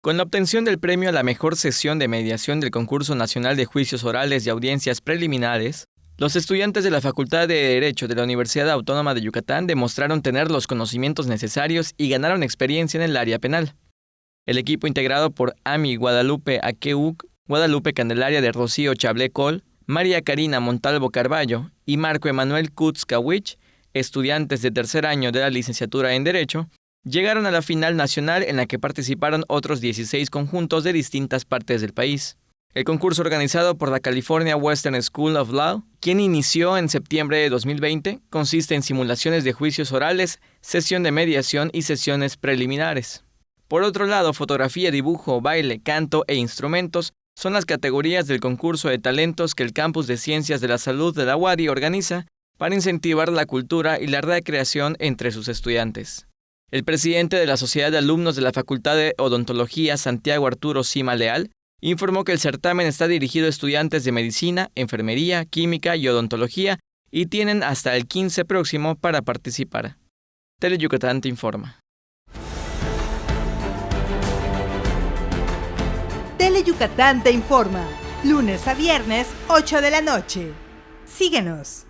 Con la obtención del premio a la mejor sesión de mediación del Concurso Nacional de Juicios Orales y Audiencias Preliminares, los estudiantes de la Facultad de Derecho de la Universidad Autónoma de Yucatán demostraron tener los conocimientos necesarios y ganaron experiencia en el área penal. El equipo, integrado por Ami Guadalupe Aqueuc, Guadalupe Candelaria de Rocío Chablé Col, María Karina Montalvo Carballo y Marco Emanuel Kutz Kawich, estudiantes de tercer año de la licenciatura en Derecho, llegaron a la final nacional en la que participaron otros 16 conjuntos de distintas partes del país. El concurso, organizado por la California Western School of Law, quien inició en septiembre de 2020, consiste en simulaciones de juicios orales, sesión de mediación y sesiones preliminares. Por otro lado, fotografía, dibujo, baile, canto e instrumentos son las categorías del concurso de talentos que el Campus de Ciencias de la Salud de la UADY organiza para incentivar la cultura y la recreación entre sus estudiantes. El presidente de la Sociedad de Alumnos de la Facultad de Odontología, Santiago Arturo Cima Leal, informó que el certamen está dirigido a estudiantes de medicina, enfermería, química y odontología y tienen hasta el 15 próximo para participar. Teleyucatán te informa. Teleyucatán te informa, lunes a viernes, 8 de la noche. Síguenos.